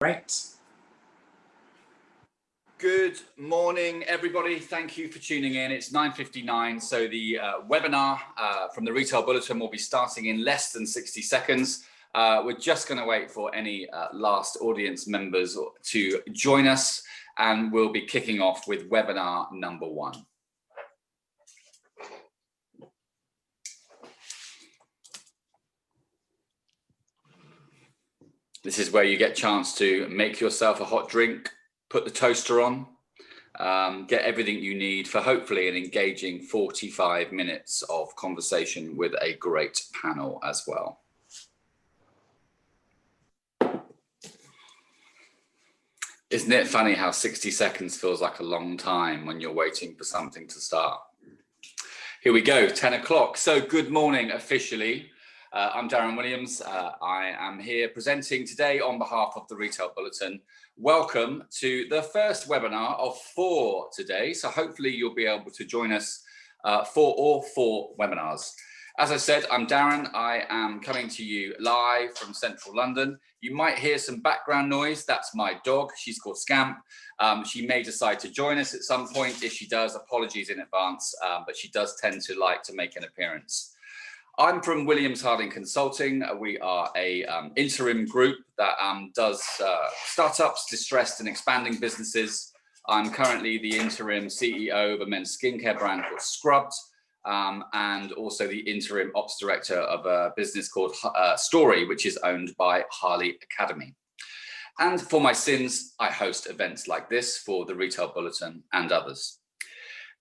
Right. Good morning, everybody. Thank you for tuning in. It's 9:59, so the webinar from the Retail Bulletin will be starting in less than 60 seconds. We're just going to wait for any last audience members to join us, and we'll be kicking off with webinar number 1. This is where you get a chance to make yourself a hot drink, put the toaster on, get everything you need for hopefully an engaging 45 minutes of conversation with a great panel as well. Isn't it funny how 60 seconds feels like a long time when you're waiting for something to start? Here we go, 10 o'clock. So good morning officially. I'm Darren Williams. I am here presenting today on behalf of the Retail Bulletin. Welcome to the first webinar of 4 today. So hopefully you'll be able to join us for all 4 webinars. As I said, I'm Darren. I am coming to you live from central London. You might hear some background noise. That's my dog. She's called Scamp. She may decide to join us at some point. If she does, apologies in advance, but she does tend to like to make an appearance. I'm from Williams Harding Consulting. We are a interim group that does startups, distressed and expanding businesses. I'm currently the interim CEO of a men's skincare brand called Scrubbed, and also the interim ops director of a business called Story, which is owned by Harley Academy. And for my sins, I host events like this for the Retail Bulletin and others.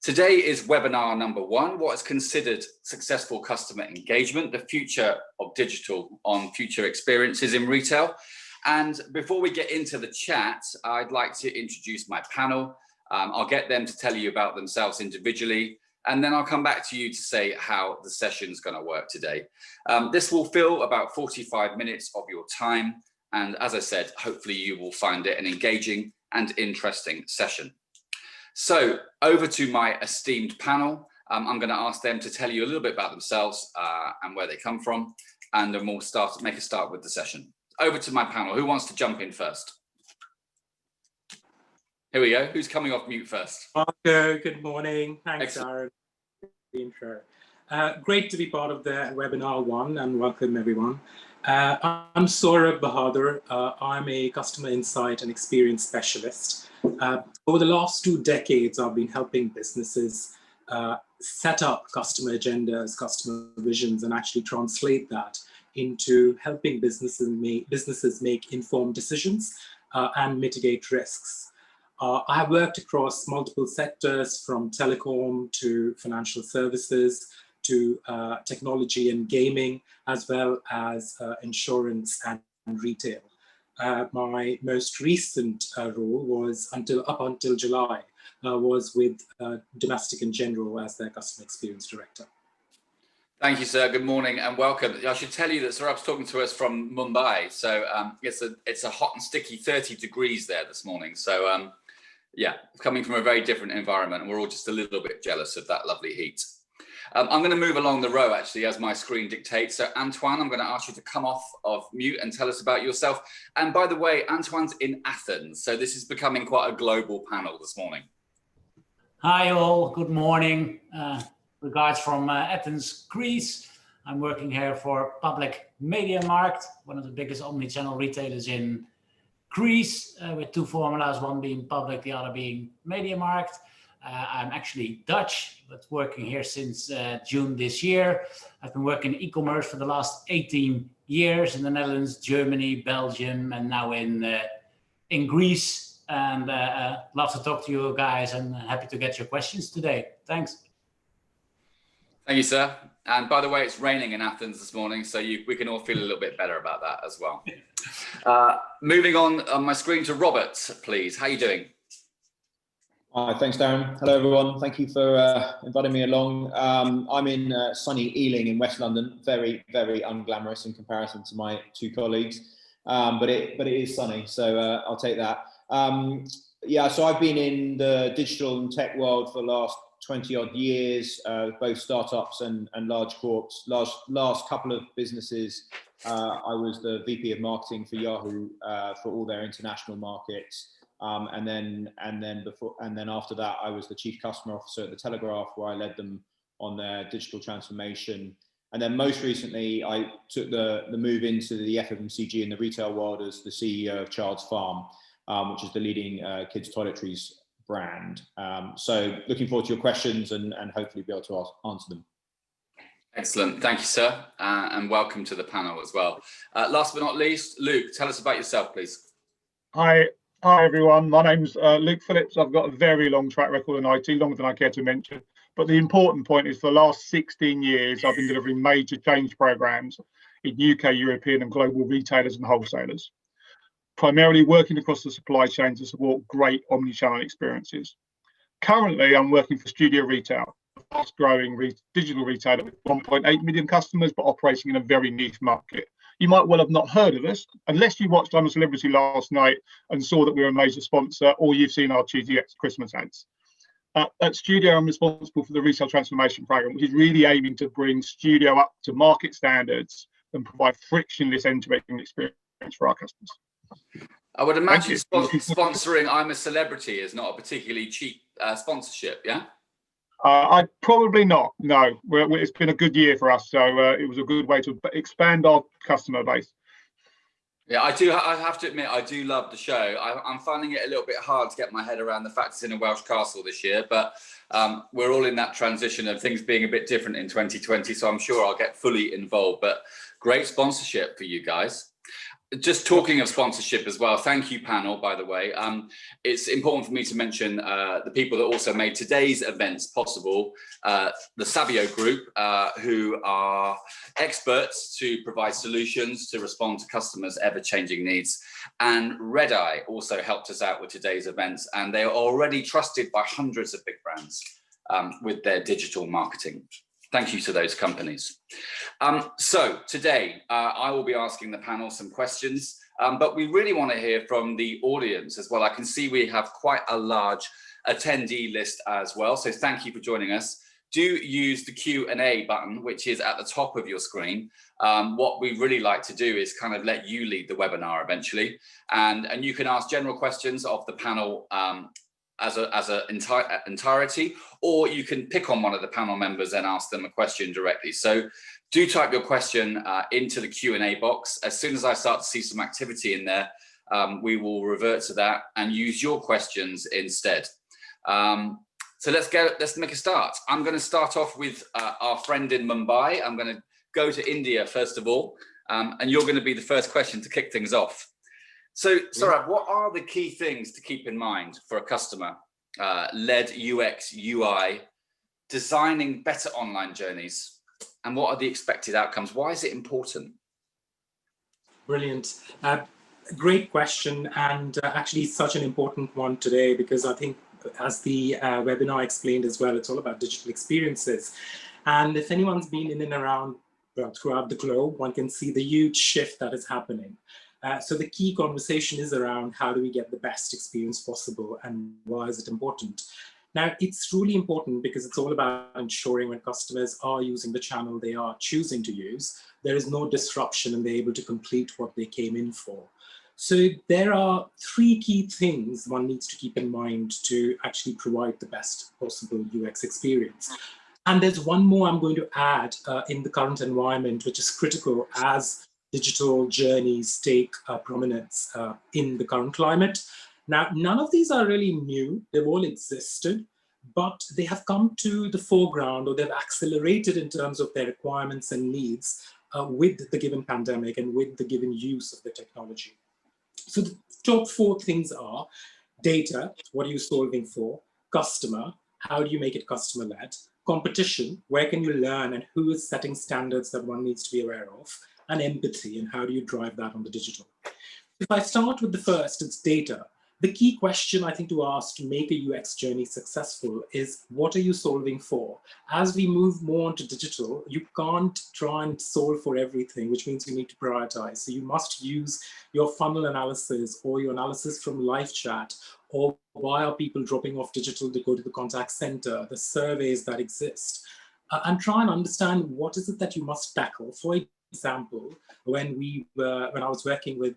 Today is webinar number 1, what is considered successful customer engagement, the future of digital on future experiences in retail. And before we get into the chat, I'd like to introduce my panel. I'll get them to tell you about themselves individually, and then I'll come back to you to say how the session's going to work today. This will fill about 45 minutes of your time. And as I said, hopefully you will find it an engaging and interesting session. So over to my esteemed panel. I'm going to ask them to tell you a little bit about themselves and where they come from, and then we'll make a start with the session. Over to my panel. Who wants to jump in first? Here we go. Who's coming off mute first? Good morning. Thanks, Darren, for the intro. Great to be part of the webinar 1, and welcome everyone. I'm Saurabh Bahadur. I'm a customer insight and experience specialist. Over the last 2 decades, I've been helping businesses set up customer agendas, customer visions, and actually translate that into helping businesses make informed decisions and mitigate risks. I have worked across multiple sectors, from telecom to financial services to technology and gaming, as well as insurance and retail. My most recent role was up until July, was with Domestic and General as their customer experience director. Thank you, sir. Good morning and welcome. I should tell you that Saurabh's talking to us from Mumbai. So it's a hot and sticky 30 degrees there this morning. So yeah, coming from a very different environment, and we're all just a little bit jealous of that lovely heat. I'm going to move along the row, actually, as my screen dictates. So, Antoine, I'm going to ask you to come off of mute and tell us about yourself. And by the way, Antoine's in Athens, so this is becoming quite a global panel this morning. Hi, all. Good morning. Regards from Athens, Greece. I'm working here for Public MediaMarkt, one of the biggest omni-channel retailers in Greece, with 2 formulas, one being public, the other being MediaMarkt. I'm actually Dutch, but working here since June this year. I've been working in e-commerce for the last 18 years in the Netherlands, Germany, Belgium, and now in Greece. And love to talk to you guys, and happy to get your questions today. Thanks. Thank you, sir. And by the way, it's raining in Athens this morning, so we can all feel a little bit better about that as well. Moving on my screen to Robert, please. How are you doing? Hi, thanks, Darren. Hello, everyone. Thank you for inviting me along. I'm in sunny Ealing in West London. Very, very unglamorous in comparison to my 2 colleagues, but it is sunny, so I'll take that. Yeah, so I've been in the digital and tech world for the last 20 odd years, both startups and large corps. Last couple of businesses, I was the VP of marketing for Yahoo for all their international markets. And then after that, I was the chief customer officer at the Telegraph, where I led them on their digital transformation. And then most recently, I took the move into the FMCG in the retail world as the CEO of Child's Farm, which is the leading kids toiletries brand. So looking forward to your questions and hopefully be able to answer them. Excellent. Thank you, sir. And welcome to the panel as well. Last but not least, Luke, tell us about yourself, please. Hi everyone. My name's Luke Phillips. I've got a very long track record in IT, longer than I care to mention. But the important point is for the last 16 years, I've been delivering major change programs in UK, European and global retailers and wholesalers, primarily working across the supply chain to support great omni-channel experiences. Currently, I'm working for Studio Retail, a fast-growing digital retailer with 1.8 million customers, but operating in a very niche market. You might well have not heard of us, unless you watched I'm a Celebrity last night and saw that we're a major sponsor, or you've seen our CHLDS Christmas ads. At Studio, I'm responsible for the Retail Transformation Programme, which is really aiming to bring Studio up to market standards and provide frictionless end-to-end experience for our customers. I would imagine sponsoring I'm a Celebrity is not a particularly cheap sponsorship, yeah? I probably not, no. It's been a good year for us, so it was a good way to expand our customer base. Yeah, I have to admit, I do love the show. I'm finding it a little bit hard to get my head around the fact it's in a Welsh castle this year, but we're all in that transition of things being a bit different in 2020, so I'm sure I'll get fully involved. But great sponsorship for you guys. Just talking of sponsorship as well, thank you panel, by the way. It's important for me to mention the people that also made today's events possible. The Savio Group, who are experts to provide solutions to respond to customers' ever-changing needs. And Redeye also helped us out with today's events, and they are already trusted by hundreds of big brands with their digital marketing. Thank you to those companies. So today, I will be asking the panel some questions, but we really want to hear from the audience as well. I can see we have quite a large attendee list as well, so thank you for joining us. Do use the Q&A button, which is at the top of your screen. What we really like to do is kind of let you lead the webinar eventually, and you can ask general questions of the panel as an entirety, or you can pick on one of the panel members and ask them a question directly. So do type your question into the Q&A box. As soon as I start to see some activity in there, we will revert to that and use your questions instead. So let's make a start. I'm going to start off with our friend in Mumbai. I'm going to go to India first of all, and you're going to be the first question to kick things off. So, Saurabh, what are the key things to keep in mind for a customer-led UX, UI, designing better online journeys, and what are the expected outcomes? Why is it important? Brilliant. Great question, and actually such an important one today, because I think as the webinar explained as well, it's all about digital experiences. And if anyone's been in and around throughout the globe, one can see the huge shift that is happening. So the key conversation is around how do we get the best experience possible and why is it important? Now, it's really important because it's all about ensuring when customers are using the channel they are choosing to use, there is no disruption and they're able to complete what they came in for. So there are three key things one needs to keep in mind to actually provide the best possible UX experience. And there's one more I'm going to add in the current environment, which is critical as digital journeys take prominence in the current climate. Now, none of these are really new. They've all existed, but they have come to the foreground, or they've accelerated in terms of their requirements and needs with the given pandemic and with the given use of the technology. So the top four things are data, what are you solving for? Customer, how do you make it customer-led? Competition, where can you learn and who is setting standards that one needs to be aware of? And empathy, and how do you drive that on the digital? If I start with the first, it's data. the key question I think to ask to make a UX journey successful is, what are you solving for? As we move more onto digital, you can't try and solve for everything, which means you need to prioritize. So you must use your funnel analysis or your analysis from live chat, or why are people dropping off digital to go to the contact center, the surveys that exist, and try and understand what is it that you must tackle. For example, when I was working with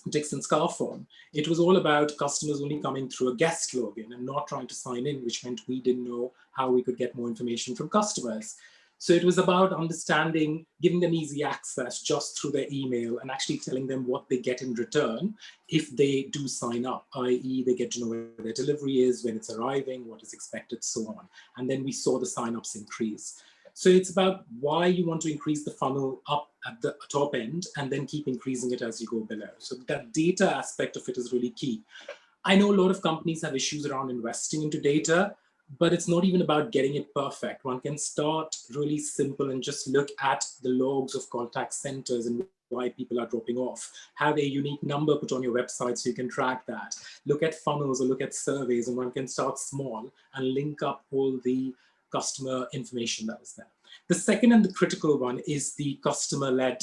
Dixon Scarphone, it was all about customers only coming through a guest login and not trying to sign in, which meant we didn't know how we could get more information from customers. So it was about understanding, giving them easy access just through their email and actually telling them what they get in return if they do sign up, i.e. they get to know where their delivery is, when it's arriving, what is expected, so on. And then we saw the signups increase. So it's about why you want to increase the funnel up at the top end and then keep increasing it as you go below. So that data aspect of it is really key. I know a lot of companies have issues around investing into data, but it's not even about getting it perfect. One can start really simple and just look at the logs of contact centers and why people are dropping off. Have a unique number put on your website so you can track that. Look at funnels or look at surveys, and one can start small and link up all the customer information that is there. The second and the critical one is the customer-led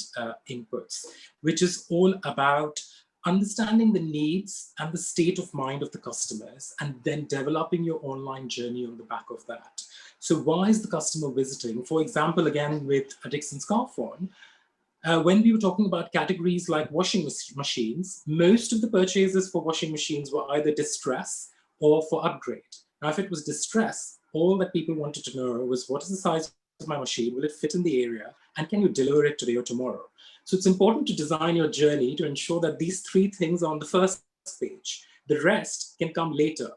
inputs, which is all about understanding the needs and the state of mind of the customers, and then developing your online journey on the back of that. So why is the customer visiting? For example, again, with a Dixon Scarphone, when we were talking about categories like washing machines, most of the purchases for washing machines were either distress or for upgrade. Now, if it was distress, all that people wanted to know was, what is the size of my machine? Will it fit in the area? And can you deliver it today or tomorrow? So it's important to design your journey to ensure that these three things are on the first page. The rest can come later.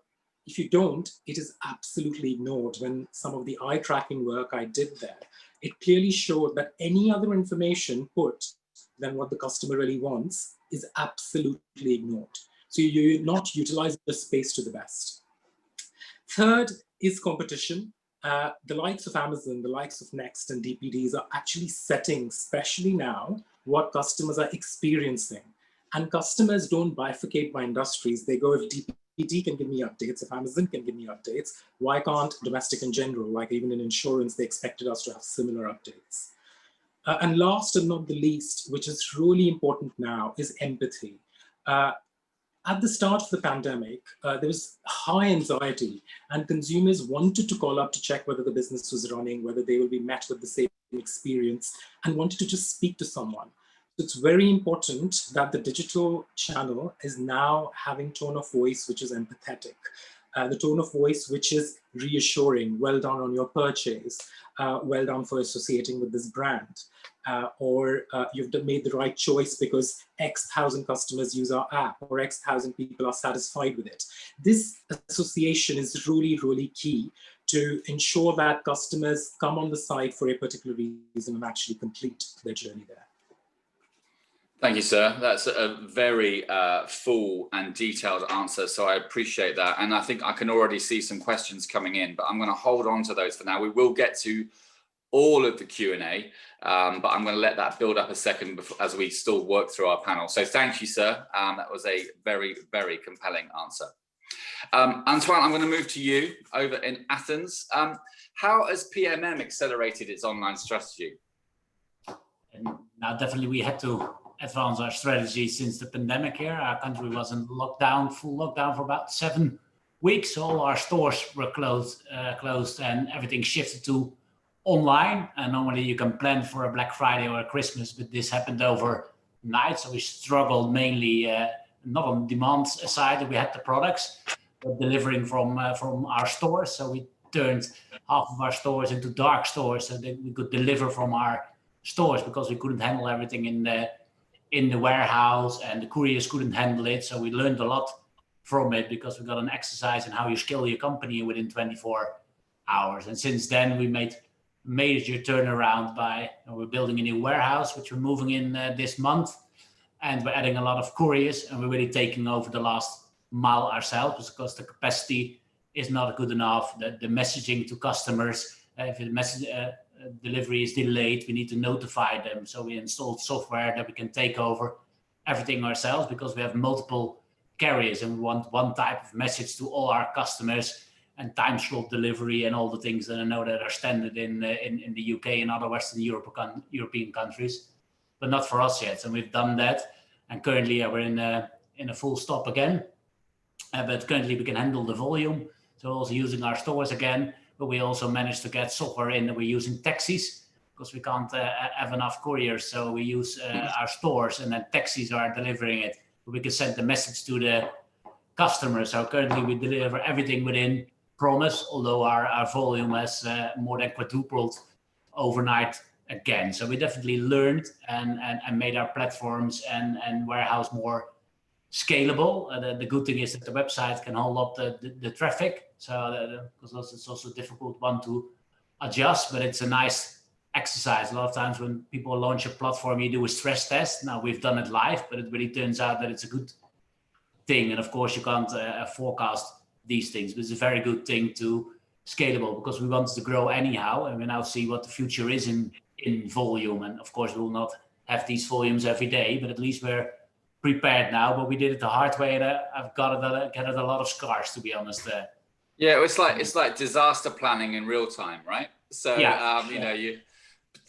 If you don't, it is absolutely ignored. When some of the eye tracking work I did there, it clearly showed that any other information put than what the customer really wants is absolutely ignored. So you're not utilizing the space to the best. Third is competition. The likes of Amazon, the likes of Next and DPDs are actually setting, especially now, what customers are experiencing. And customers don't bifurcate by industries. They go, if DPD can give me updates, if Amazon can give me updates, why can't domestic in general? Like even in insurance, they expected us to have similar updates. And last and not the least, which is really important now, is empathy. At the start of the pandemic, there was high anxiety, and consumers wanted to call up to check whether the business was running, whether they will be met with the same experience, and wanted to just speak to someone. So it's very important that the digital channel is now having tone of voice which is empathetic, the tone of voice which is reassuring, well done on your purchase, well done for associating with this brand. Or you've made the right choice because X thousand customers use our app, or X thousand people are satisfied with it. This association is really, really key to ensure that customers come on the site for a particular reason and actually complete their journey there. Thank you, sir. That's a very full and detailed answer, so I appreciate that. And I think I can already see some questions coming in, but I'm going to hold on to those for now. We will get to all of the Q&A, but I'm going to let that build up a second as we still work through our panel. So thank you, sir. That was a very, very compelling answer. Antoine, I'm going to move to you over in Athens. How has PMM accelerated its online strategy? Now, definitely we had to advance our strategy since the pandemic here. Our country was in lockdown, full lockdown for about 7 weeks. All our stores were closed and everything shifted to online. And normally you can plan for a Black Friday or a Christmas, but this happened overnight. So we struggled mainly, not on demand side, we had the products, but delivering from our stores. So we turned half of our stores into dark stores so that we could deliver from our stores because we couldn't handle everything in the warehouse and the couriers couldn't handle it. So we learned a lot from it because we got an exercise in how you scale your company within 24 hours. And since then we made major turnaround by we're building a new warehouse, which we're moving in this month. And we're adding a lot of couriers and we're really taking over the last mile ourselves because the capacity is not good enough. The messaging to customers, if the message delivery is delayed, we need to notify them. So we installed software that we can take over everything ourselves because we have multiple carriers, and we want one type of message to all our customers, and time slot delivery and all the things that I know that are standard in the UK and other Western European countries, but not for us yet. And we've done that, and currently we're in a full stop again. But currently we can handle the volume, so also using our stores again. But we also managed to get software in that we're using taxis, because we can't have enough couriers, so we use our stores, and then taxis are delivering it. We can send the message to the customer. So currently we deliver everything within promise, although our volume has more than quadrupled overnight again. So we definitely learned and made our platforms and warehouse more scalable. The good thing is that the website can hold up the traffic. So because it's also a difficult one to adjust, but it's a nice exercise. A lot of times when people launch a platform, you do a stress test. Now we've done it live, but it really turns out that it's a good thing. And of course you can't forecast these things, but it's a very good thing to scalable, because we want to grow anyhow, and we now see what the future is in volume. And of course we will not have these volumes every day, but at least we're prepared now. But we did it the hard way, and I've got a lot of scars, to be honest. Yeah, it's like disaster planning in real time, right? So you know, you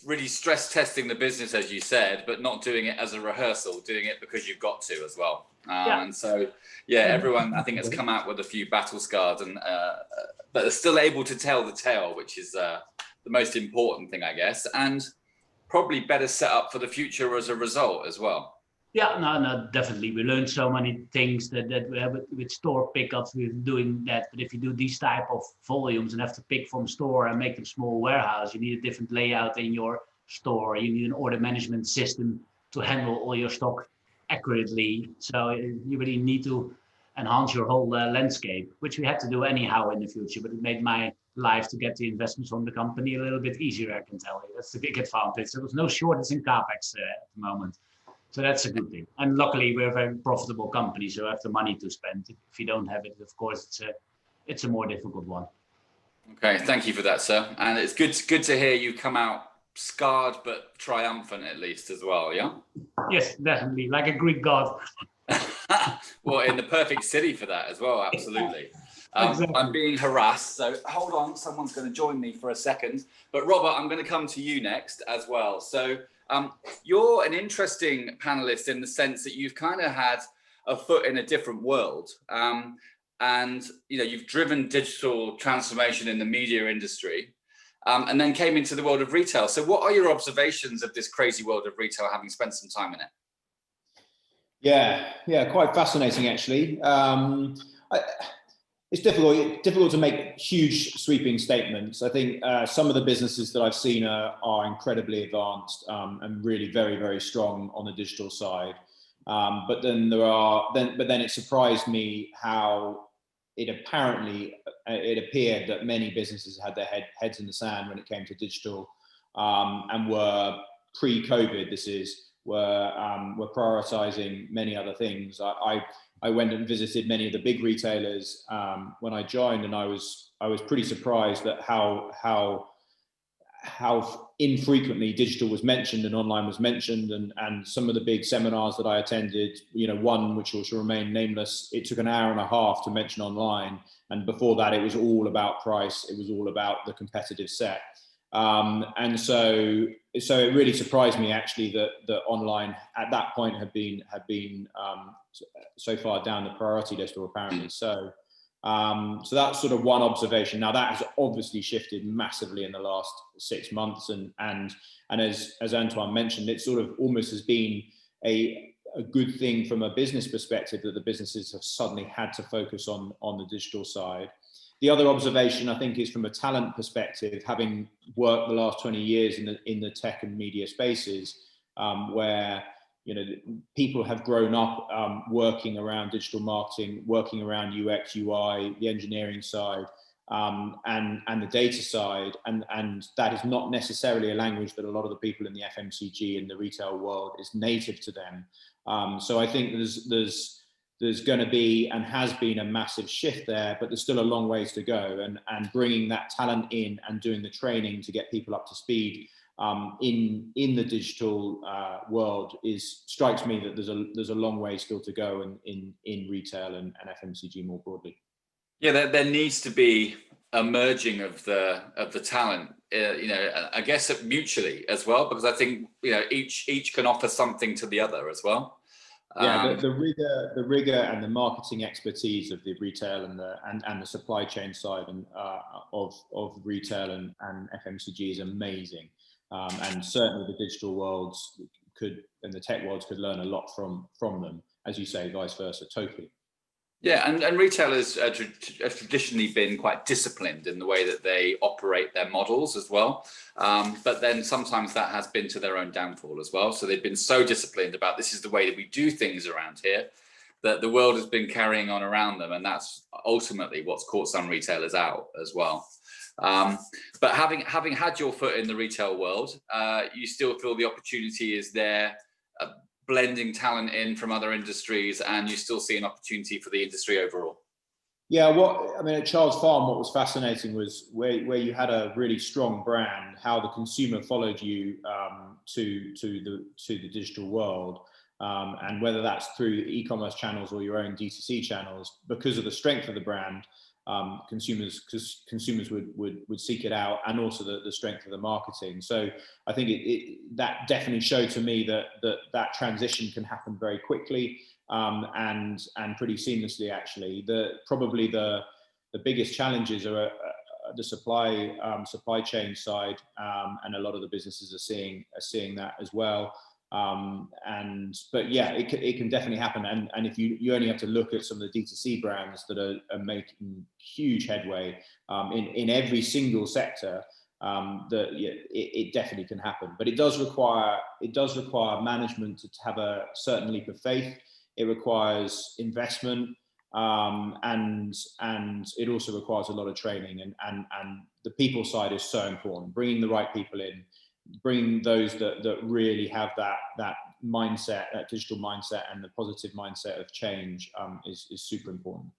really stress testing the business, as you said, but not doing it as a rehearsal, doing it because you've got to as well. And so, everyone I think has come out with a few battle scars, and but are still able to tell the tale, which is the most important thing, I guess, and probably better set up for the future as a result as well. Yeah, no, definitely. We learned so many things that we have with store pickups. We're doing that, but if you do these type of volumes and have to pick from store and make them small warehouse, you need a different layout in your store. You need an order management system to handle all your stock accurately. So you really need to enhance your whole landscape, which we had to do anyhow in the future. But it made my life to get the investments from the company a little bit easier, I can tell you. That's the big advantage. There was no shortage in CapEx at the moment. So that's a good thing. And luckily, we're a very profitable company, so we have the money to spend. If you don't have it, of course, it's a more difficult one. Okay, thank you for that, sir. And it's good to hear you come out scarred but triumphant, at least, as well, yeah? Yes, definitely, like a Greek god. Well, in the perfect city for that as well, absolutely. Exactly. I'm being harassed, so hold on, someone's going to join me for a second. But Robert, I'm going to come to you next as well. So you're an interesting panelist in the sense that you've kind of had a foot in a different world. And you know, you've driven digital transformation in the media industry, and then came into the world of retail. So what are your observations of this crazy world of retail, having spent some time in it? Yeah, quite fascinating actually. It's difficult to make huge sweeping statements. I think some of the businesses that I've seen are incredibly advanced and really very, very strong on the digital side. But then it surprised me how it appeared that many businesses had their heads in the sand when it came to digital, and were pre-COVID. Were prioritizing many other things. I went and visited many of the big retailers when I joined, and I was pretty surprised at how infrequently digital was mentioned and online was mentioned, and some of the big seminars that I attended, you know, one which will remain nameless, it took an hour and a half to mention online, and before that it was all about price, it was all about the competitive set. And so it really surprised me actually that online at that point had been so far down the priority list, or apparently so. So that's sort of one observation. Now that has obviously shifted massively in the last 6 months, and as Antoine mentioned, it sort of almost has been a good thing from a business perspective that the businesses have suddenly had to focus on the digital side. The other observation, I think, is from a talent perspective, having worked the last 20 years in the tech and media spaces, where, you know, people have grown up working around digital marketing, working around UX, UI, the engineering side, and the data side, and that is not necessarily a language that a lot of the people in the FMCG and the retail world is native to them. So I think there's going to be and has been a massive shift there, but there's still a long ways to go. And bringing that talent in and doing the training to get people up to speed in the digital world strikes me that there's a long way still to go in retail and FMCG more broadly. Yeah, there needs to be a merging of the talent, I guess mutually as well, because I think each can offer something to the other as well. Yeah, the rigor and the marketing expertise of the retail and the supply chain side of retail and FMCG is amazing, and certainly the digital worlds and the tech worlds could learn a lot from them, as you say, vice versa, totally. Yeah, and retailers have traditionally been quite disciplined in the way that they operate their models as well. But then sometimes that has been to their own downfall as well. So they've been so disciplined about this is the way that we do things around here, that the world has been carrying on around them. And that's ultimately what's caught some retailers out as well. But having had your foot in the retail world, you still feel the opportunity is there, blending talent in from other industries, and you still see an opportunity for the industry overall? Yeah, at Child's Farm, what was fascinating was where you had a really strong brand, how the consumer followed you to the digital world, and whether that's through e-commerce channels or your own D2C channels, because of the strength of the brand. Consumers would seek it out, and also the strength of the marketing. So I think that definitely showed to me that transition can happen very quickly and pretty seamlessly. Actually, probably the biggest challenges are the supply chain side, and a lot of the businesses are seeing that as well. But yeah, it can definitely happen, and if you only have to look at some of the D2C brands that are making huge headway in every single sector, it definitely can happen. But it does require management to have a certain leap of faith. It requires investment, and it also requires a lot of training, and the people side is so important. Bringing the right people in, bringing those that really have that mindset, that digital mindset, and the positive mindset of change is super important.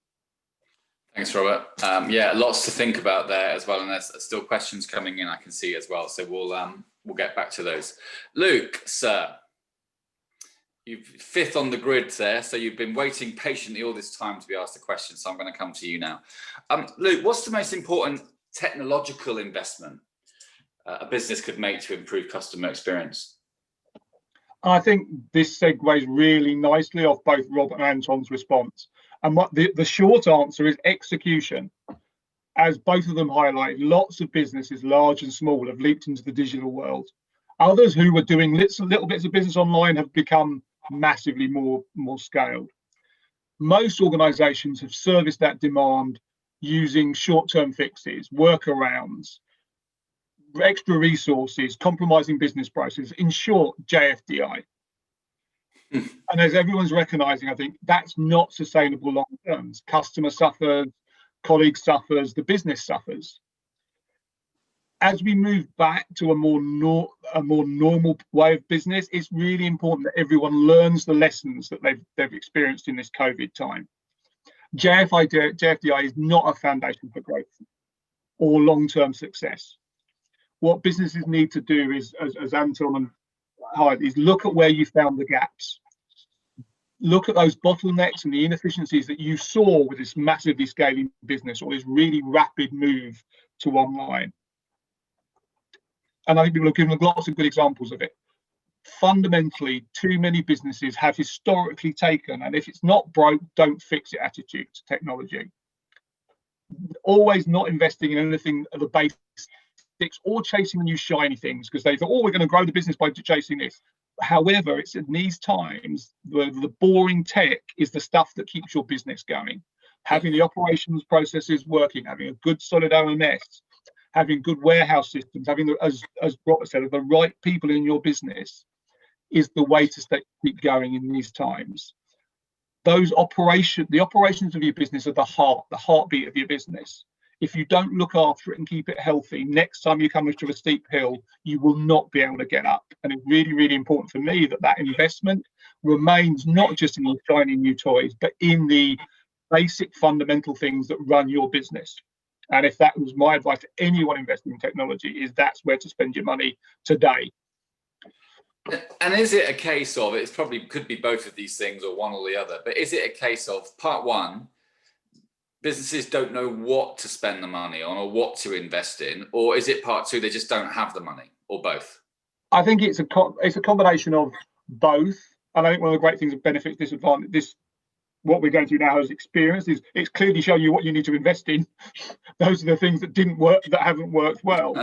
Thanks, Robert. Yeah, lots to think about there as well, and there's still questions coming in, I can see as well. So we'll get back to those. Luke, sir, you're fifth on the grid there, so you've been waiting patiently all this time to be asked a question. So I'm going to come to you now. Luke, what's the most important technological investment a business could make to improve customer experience? I think this segues really nicely off both Rob and Anton's response. And what the short answer is execution. As both of them highlight, lots of businesses, large and small, have leaped into the digital world. Others who were doing little bits of business online have become massively more scaled. Most organizations have serviced that demand using short-term fixes, workarounds, extra resources, compromising business processes, in short, JFDI. And as everyone's recognizing, I think that's not sustainable long term. Customer suffers, colleagues suffers, the business suffers. As we move back to a more normal way of business, it's really important that everyone learns the lessons that they've experienced in this COVID time. JFDI is not a foundation for growth or long-term success. What businesses need to do is, as Anton highlighted, is look at where you found the gaps. Look at those bottlenecks and the inefficiencies that you saw with this massively scaling business or this really rapid move to online. And I think people have given lots of good examples of it. Fundamentally, too many businesses have historically taken, and if it's not broke, don't fix it attitude to technology. Always not investing in anything at the basics or chasing the new shiny things because they thought, oh, we're going to grow the business by chasing this. However, it's in these times, the boring tech is the stuff that keeps your business going. Having the operations processes working, having a good solid OMS, having good warehouse systems, having, as Robert said, the right people in your business is the way to keep going in these times. The operations of your business are the heartbeat of your business. If you don't look after it and keep it healthy, next time you come to a steep hill, you will not be able to get up. And it's really, really important for me that investment remains not just in the shiny new toys, but in the basic fundamental things that run your business. And if that was my advice to anyone investing in technology, is that's where to spend your money today. And is it a case of, it's probably could be both of these things or one or the other, but is it a case of part one, businesses don't know what to spend the money on or what to invest in, or is it part two, they just don't have the money, or both? I think it's a combination of both. And I think one of the great things of benefits, disadvantage, what we're going through now as experience is it's clearly showing you what you need to invest in. Those are the things that didn't work, that haven't worked well.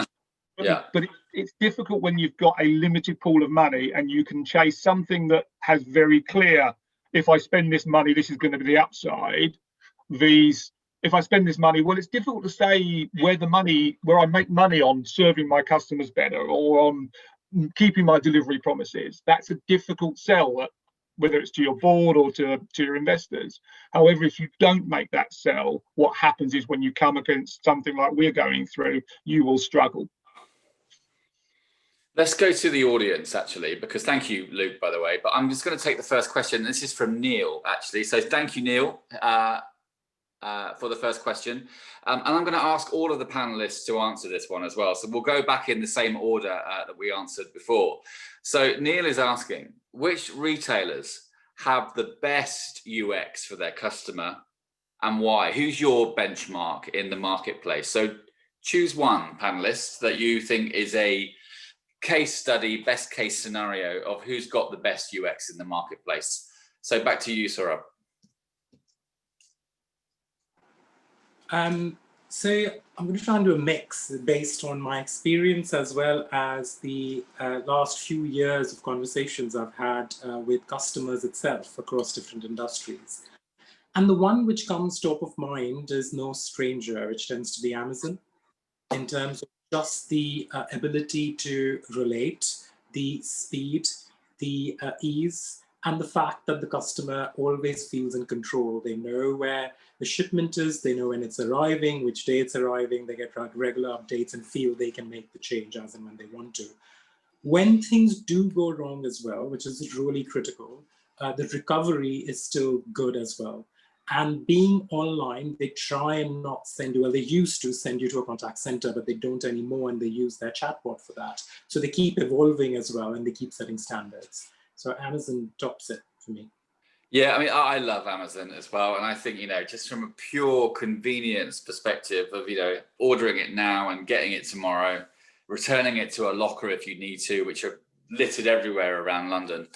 But it's difficult when you've got a limited pool of money and you can chase something that has very clear, if I spend this money, this is going to be the upside. If I spend this money, well, it's difficult to say where I make money on serving my customers better or on keeping my delivery promises. That's a difficult sell, whether it's to your board or to your investors. However, if you don't make that sell, what happens is when you come against something like we're going through, you will struggle. Let's go to the audience, actually, because thank you, Luke, by the way, but I'm just going to take the first question. This is from Neil, actually. So thank you, Neil, for the first question. And I'm going to ask all of the panelists to answer this one as well. So we'll go back in the same order that we answered before. So Neil is asking, which retailers have the best UX for their customer and why? Who's your benchmark in the marketplace? So choose one panelist that you think is a case study, best case scenario of who's got the best UX in the marketplace. So back to you, Saurabh. So I'm going to try and do a mix based on my experience as well as the last few years of conversations I've had with customers itself across different industries. And the one which comes top of mind is no stranger, which tends to be Amazon, in terms of just the ability to relate, the speed, the ease, and the fact that the customer always feels in control. They know where the shipment is, they know when it's arriving, which day it's arriving, they get regular updates and feel they can make the change as and when they want to. When things do go wrong as well, which is really critical, the recovery is still good as well. And being online, they try and not send you, well, they used to send you to a contact center, but they don't anymore, and they use their chatbot for that. So they keep evolving as well, and they keep setting standards. So Amazon tops it for me. Yeah, I mean, I love Amazon as well. And I think, just from a pure convenience perspective of, ordering it now and getting it tomorrow, returning it to a locker if you need to, which are littered everywhere around London.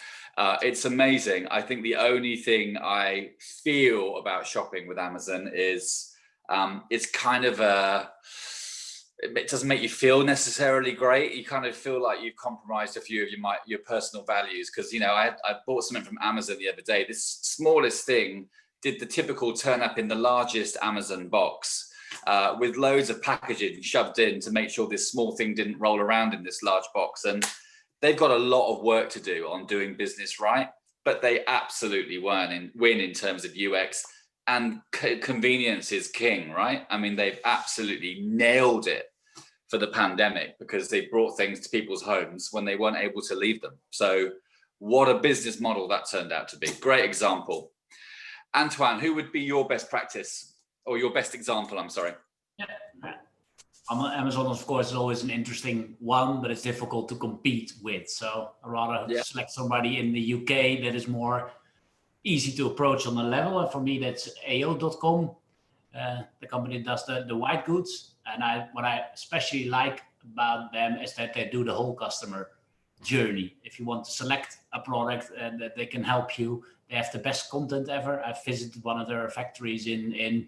It's amazing. I think the only thing I feel about shopping with Amazon is it's kind of it doesn't make you feel necessarily great. You kind of feel like you've compromised a few of your personal values. Because, I bought something from Amazon the other day. This smallest thing did the typical turn up in the largest Amazon box with loads of packaging shoved in to make sure this small thing didn't roll around in this large box. And they've got a lot of work to do on doing business right, but they absolutely win in terms of UX, and convenience is king, right? I mean, they've absolutely nailed it for the pandemic because they brought things to people's homes when they weren't able to leave them. So what a business model that turned out to be. Great example. Antoine, who would be your best practice or your best example? I'm sorry. Yeah. Amazon, of course, is always an interesting one, but it's difficult to compete with. So I'd rather select somebody in the UK that is more easy to approach on the level. And for me, that's AO.com, the company that does the white goods. And what I especially like about them is that they do the whole customer journey. If you want to select a product, that they can help you. They have the best content ever. I visited one of their factories in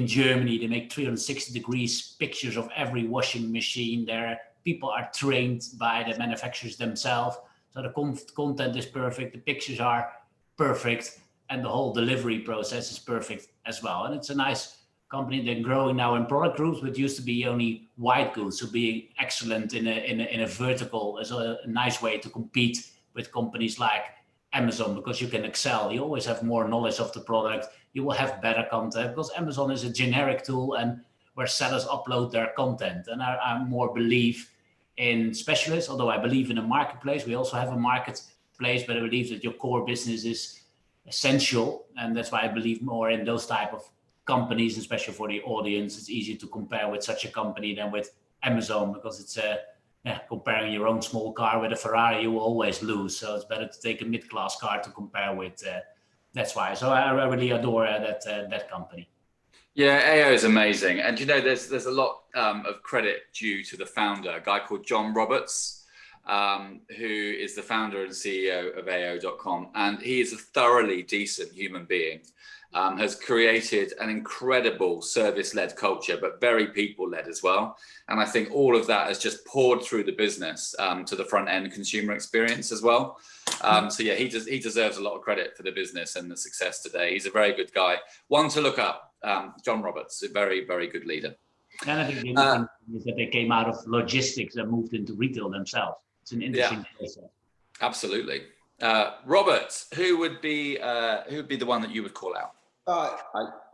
Germany. They make 360 degrees pictures of every washing machine. Their people are trained by the manufacturers themselves. So the content is perfect, the pictures are perfect, and the whole delivery process is perfect as well. And it's a nice company. They're growing now in product groups, but used to be only white goods. So being excellent in a vertical is a nice way to compete with companies like Amazon, because you can excel. You always have more knowledge of the product. You will have better content because Amazon is a generic tool and where sellers upload their content. And I more believe in specialists, although I believe in a marketplace. We also have a marketplace, but I believe that your core business is essential. And that's why I believe more in those type of companies, especially for the audience. It's easier to compare with such a company than with Amazon because it's comparing your own small car with a Ferrari, you will always lose. So it's better to take a mid-class car to compare with. That's why. So I really adore that company. Yeah, AO is amazing. And, you know, there's a lot of credit due to the founder, a guy called John Roberts, who is the founder and CEO of AO.com. And he is a thoroughly decent human being, has created an incredible service-led culture, but very people-led as well. And I think all of that has just poured through the business to the front-end consumer experience as well. So yeah, he deserves a lot of credit for the business and the success today. He's a very good guy. One to look up, John Roberts, a very, very good leader. And I think the interesting thing is that they came out of logistics and moved into retail themselves. It's an interesting process. Absolutely. Robert, who would be the one that you would call out?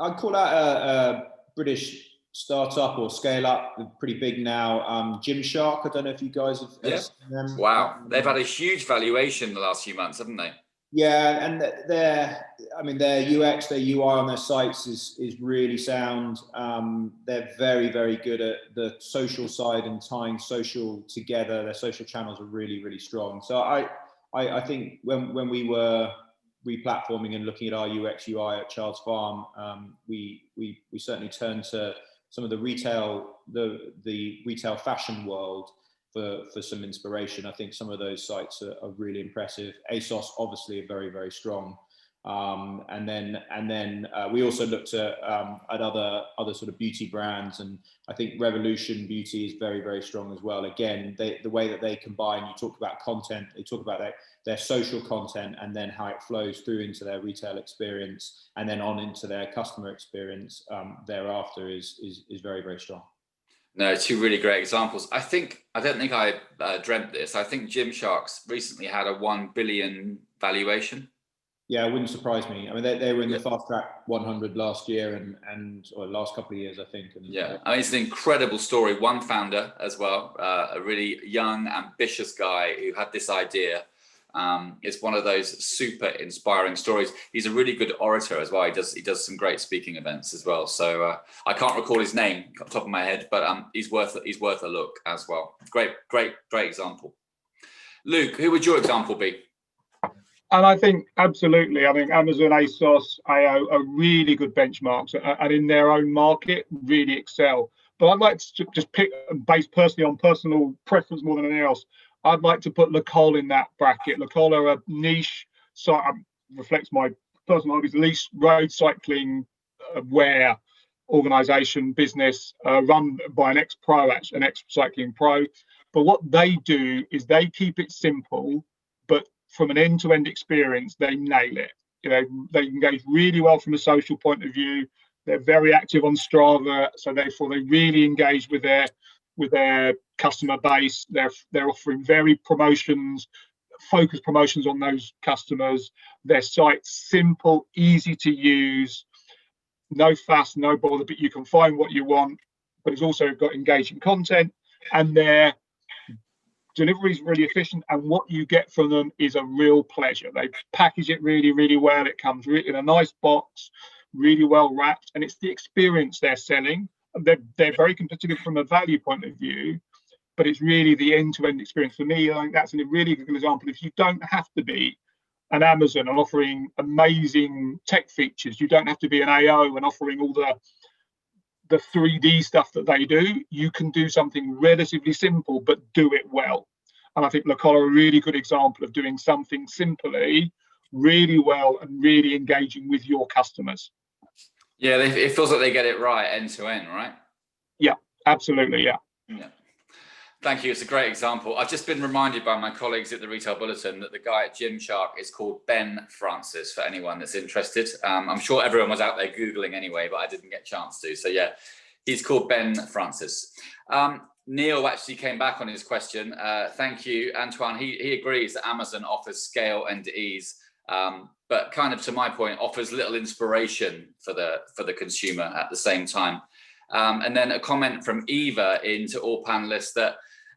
I'd call out a British startup or scale up, pretty big now. Gymshark. I don't know if you guys have seen them. Wow, they've had a huge valuation the last few months, haven't they? Yeah, and their UX, their UI on their sites is really sound. They're very, very good at the social side and tying social together. Their social channels are really, really strong. So I think when we were replatforming and looking at our UX UI at Child's Farm, we certainly turned to some of the retail fashion world for some inspiration. I think some of those sites are really impressive. ASOS obviously are very, very strong. And then we also looked at other sort of beauty brands, and I think Revolution Beauty is very, very strong as well. Again, the way that they combine, you talk about content, they talk about their social content, and then how it flows through into their retail experience, and then on into their customer experience thereafter is very, very strong. No, two really great examples. I don't think I dreamt this. I think Gymshark's recently had a 1 billion valuation. Yeah, it wouldn't surprise me. I mean, they were in the Fast Track 100 last year or last couple of years, I think. And, yeah, I mean, it's an incredible story. One founder as well, a really young, ambitious guy who had this idea. It's one of those super inspiring stories. He's a really good orator as well. He does some great speaking events as well. So I can't recall his name off the top of my head, but he's worth a look as well. Great example. Luke, who would your example be? And I think absolutely. I think Amazon, ASOS, AO are really good benchmarks, and in their own market really excel. But I'd like to just pick, based personally on personal preference more than anything else, I'd like to put Lacole in that bracket. Lacole are a niche, so reflects my personal hobbies, niche road cycling wear organisation business run by an ex-pro, an ex-cycling pro. But what they do is they keep it simple, but from an end-to-end experience, they nail it. You know, they engage really well from a social point of view. They're very active on Strava, so therefore they really engage with their customer base. They're offering very focused promotions on those customers. Their site's simple, easy to use, no fuss, no bother, but you can find what you want. But it's also got engaging content, and their delivery is really efficient, and what you get from them is a real pleasure. They package it really, really well. It comes in a nice box, really well wrapped, and it's the experience they're selling. They're very competitive from a value point of view, but it's really the end-to-end experience. For me, I think that's a really good example. If you don't have to be an Amazon and offering amazing tech features, you don't have to be an AO and offering all the 3D stuff that they do. You can do something relatively simple, but do it well. And I think Lacole are a really good example of doing something simply, really well, and really engaging with your customers. Yeah, it feels like they get it right end to end, right? Yeah, absolutely. Yeah. Thank you. It's a great example. I've just been reminded by my colleagues at the Retail Bulletin that the guy at Gymshark is called Ben Francis, for anyone that's interested. I'm sure everyone was out there Googling anyway, but I didn't get a chance to. So yeah, he's called Ben Francis. Neil actually came back on his question. Thank you, Antoine. He agrees that Amazon offers scale and ease, but kind of to my point, offers little inspiration for the consumer at the same time. And then a comment from Eva into all panelists that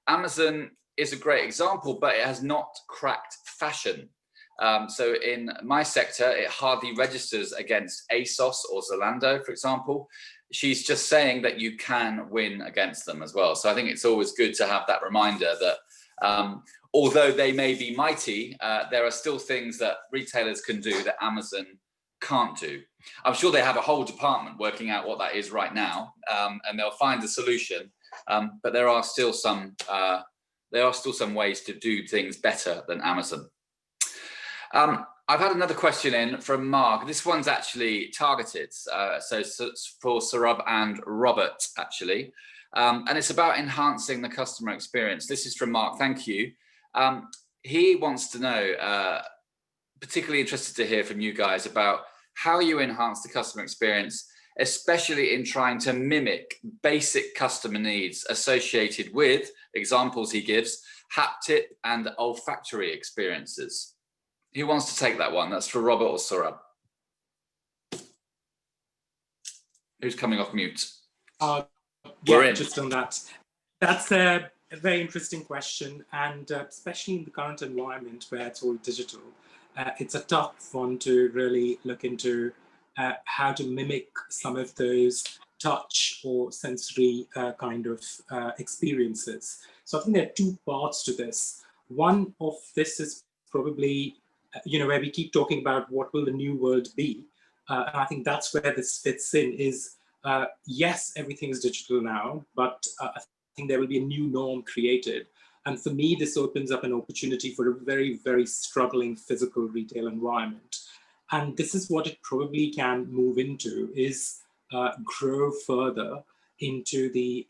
Amazon is a great example, but it has not cracked fashion. So in my sector, it hardly registers against ASOS or Zalando, for example. She's just saying that you can win against them as well. So I think it's always good to have that reminder that although they may be mighty, there are still things that retailers can do that Amazon can't do. I'm sure they have a whole department working out what that is right now, and they'll find a solution. But there are still some ways to do things better than Amazon. I've had another question in from Mark. This one's actually targeted, so for Saurabh and Robert, actually. And it's about enhancing the customer experience. This is from Mark, thank you. He wants to know, particularly interested to hear from you guys about how you enhance the customer experience, especially in trying to mimic basic customer needs associated with, examples he gives, haptic and olfactory experiences. Who wants to take that one? That's for Robert or Saurabh. Who's coming off mute? Yeah, just on that. That's a very interesting question, and especially in the current environment where it's all digital, it's a tough one to really look into how to mimic some of those touch or sensory kind of experiences. So I think there are two parts to this. One of this is probably where we keep talking about what will the new world be. And I think that's where this fits in is, yes, everything is digital now, but I think there will be a new norm created. And for me, this opens up an opportunity for a very, very struggling physical retail environment. And this is what it probably can move into, is grow further into the,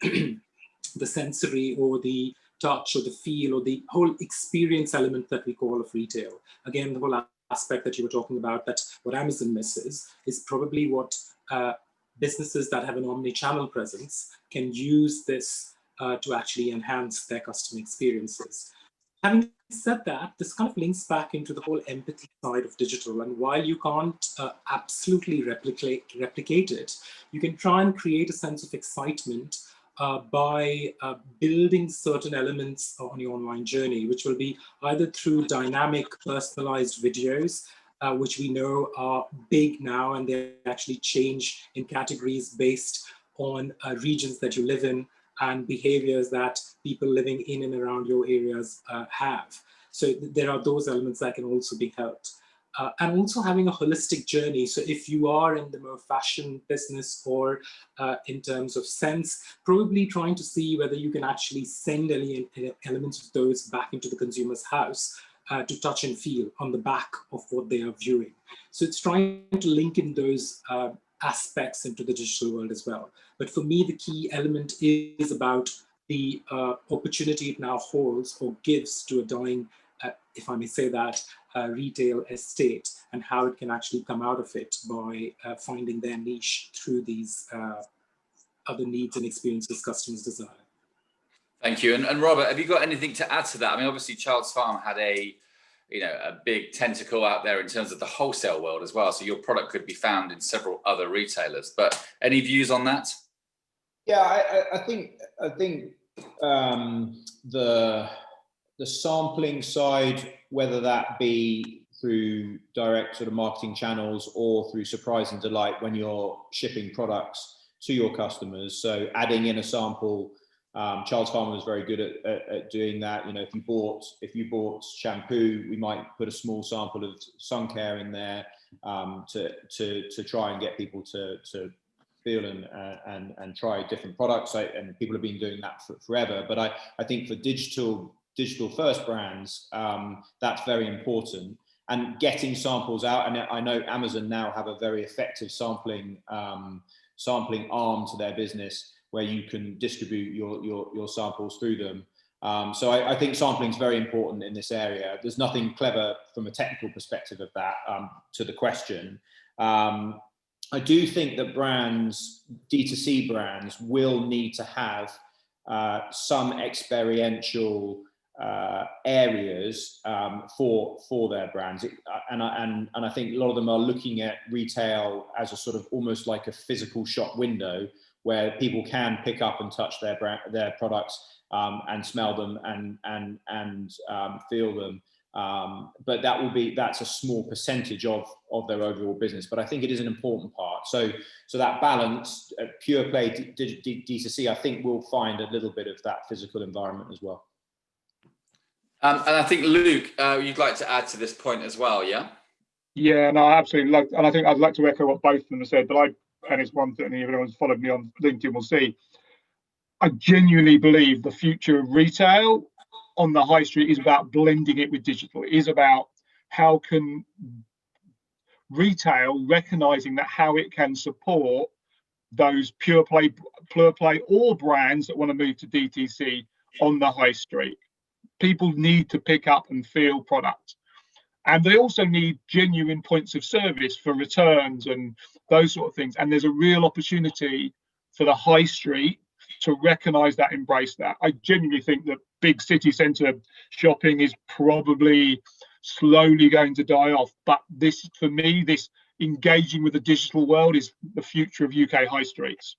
the sensory or the touch or the feel or the whole experience element that we call of retail. Again, the whole aspect that you were talking about, that what Amazon misses is probably what businesses that have an omni-channel presence can use this to actually enhance their customer experiences. Having said that, this kind of links back into the whole empathy side of digital. And while you can't absolutely replicate it, you can try and create a sense of excitement by building certain elements on your online journey, which will be either through dynamic personalized videos, which we know are big now, and they actually change in categories based on regions that you live in and behaviors that people living in and around your areas have. So there are those elements that can also be helped. And also having a holistic journey. So if you are in the more fashion business or in terms of sense, probably trying to see whether you can actually send any elements of those back into the consumer's house to touch and feel on the back of what they are viewing. So it's trying to link in those aspects into the digital world as well. But for me, the key element is about the opportunity it now holds or gives to a dying, if I may say that, retail estate, and how it can actually come out of it by finding their niche through these other needs and experiences customers desire. Thank you. And Robert, have you got anything to add to that? I mean, obviously Childs Farm had a big tentacle out there in terms of the wholesale world as well. So your product could be found in several other retailers, but any views on that? Yeah, I think the sampling side, whether that be through direct sort of marketing channels or through surprise and delight when you're shipping products to your customers. So adding in a sample, Childs Farm was very good at doing that. You know, if you bought shampoo, we might put a small sample of sun care in there to try and get people to feel and try different products. And people have been doing that forever. But I think for digital first brands, that's very important. And getting samples out, and I know Amazon now have a very effective sampling arm to their business, where you can distribute your samples through them. So I think sampling is very important in this area. There's nothing clever from a technical perspective of that to the question. I do think that brands, D2C brands, will need to have some experiential areas for their brands, and I think a lot of them are looking at retail as a sort of almost like a physical shop window, where people can pick up and touch their products and smell them and feel them. But that's a small percentage of their overall business. But I think it is an important part. So that balance, pure play D2C, I think we'll find a little bit of that physical environment as well. And I think Luke, you'd like to add to this point as well, yeah? Yeah, no, absolutely. And I think I'd like to echo what both of them have said, but and it's one thing, if anyone's followed me on LinkedIn will see, I genuinely believe the future of retail on the high street is about blending it with digital. It is about how can retail recognizing that how it can support those pure play or brands that want to move to DTC on the high street. People need to pick up and feel product. And they also need genuine points of service for returns and those sort of things. And there's a real opportunity for the high street to recognise that, embrace that. I genuinely think that big city centre shopping is probably slowly going to die off. But this, for me, this engaging with the digital world is the future of UK high streets.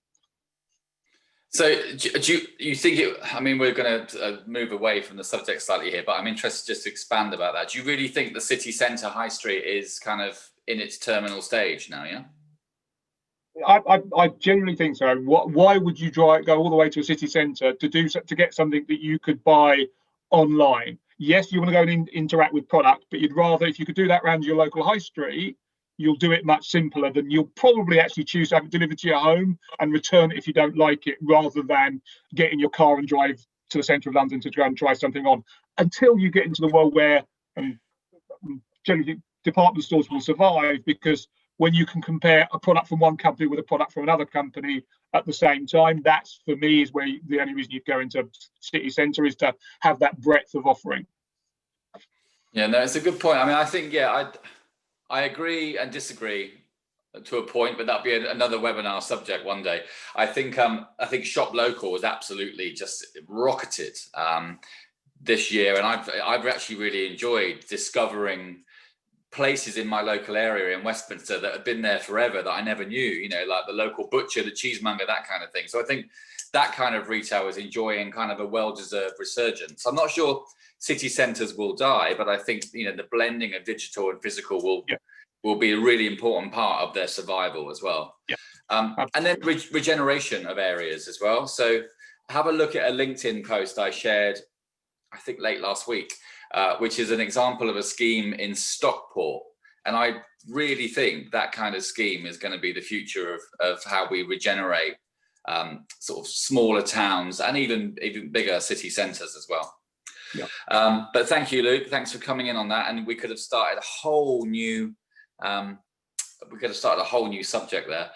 So do you think it, I mean, we're going to move away from the subject slightly here, but I'm interested just to expand about that. Do you really think the city centre high street is kind of in its terminal stage now, yeah? I genuinely think so. Why would you go all the way to a city centre to get something that you could buy online? Yes, you want to go and interact with product, but you'd rather, if you could do that around your local high street, you'll do it much simpler than you'll probably actually choose to have it delivered to your home and return it if you don't like it, rather than get in your car and drive to the centre of London to go and try something on. Until you get into the world where generally department stores will survive, because when you can compare a product from one company with a product from another company at the same time, that's, for me, is where the only reason you'd go into city centre is to have that breadth of offering. Yeah, no, it's a good point. I mean, I think, yeah, I agree and disagree to a point, but that'll be another webinar subject one day. I think Shop Local was absolutely just rocketed this year, and I've actually really enjoyed discovering places in my local area in Westminster that have been there forever that I never knew, you know, like the local butcher, the cheesemonger, that kind of thing. So I think that kind of retail is enjoying kind of a well-deserved resurgence. I'm not sure city centres will die, but I think, you know, the blending of digital and physical will be a really important part of their survival as well. Yeah. And then regeneration of areas as well. So have a look at a LinkedIn post I shared, I think late last week, which is an example of a scheme in Stockport. And I really think that kind of scheme is going to be the future of how we regenerate sort of smaller towns and even bigger city centres as well. Yeah. But thank you, Luke. Thanks for coming in on that. And we could have started a whole new subject there.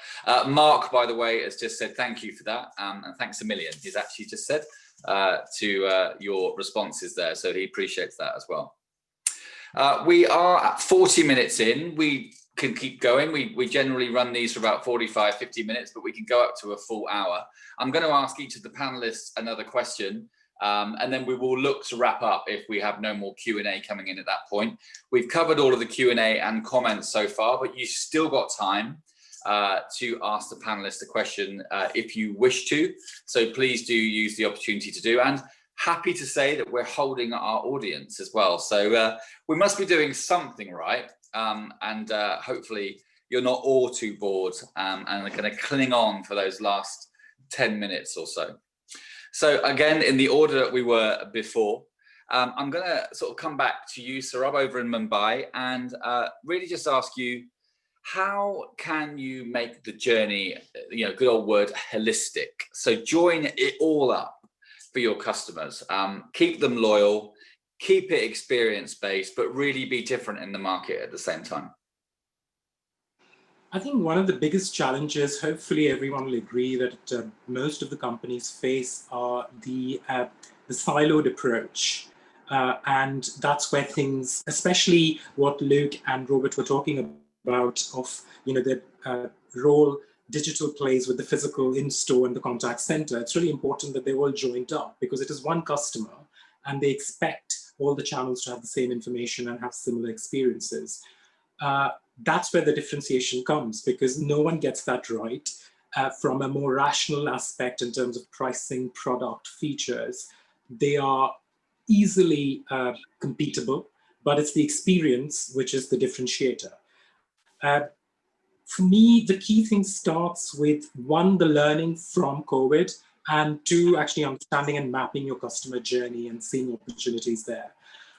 Mark, by the way, has just said thank you for that, and thanks a million. He's actually just said to your responses there, so he appreciates that as well. We are at 40 minutes in. We can keep going. We generally run these for about 45, 50 minutes, but we can go up to a full hour. I'm going to ask each of the panelists another question, and then we will look to wrap up if we have no more Q&A coming in at that point. We've covered all of the Q&A and comments so far, but you've still got time to ask the panelists a question if you wish to. So please do use the opportunity to do. And happy to say that we're holding our audience as well. So we must be doing something right. And hopefully you're not all too bored and are going to cling on for those last 10 minutes or so. So again, in the order that we were before, I'm going to sort of come back to you, Saurabh, over in Mumbai, and really just ask you, how can you make the journey, you know, good old word, holistic? So join it all up for your customers, keep them loyal, keep it experience-based, but really be different in the market at the same time. I think one of the biggest challenges, hopefully everyone will agree, that most of the companies face are the siloed approach. And that's where things, especially what Luke and Robert were talking about, of, you know, the role digital plays with the physical in-store and the contact center. It's really important that they're all joined up, because it is one customer and they expect all the channels to have the same information and have similar experiences. That's where the differentiation comes, because no one gets that right from a more rational aspect in terms of pricing, product, features. They are easily competable, but it's the experience which is the differentiator. For me, the key thing starts with, one, the learning from COVID, and two, actually understanding and mapping your customer journey and seeing opportunities there.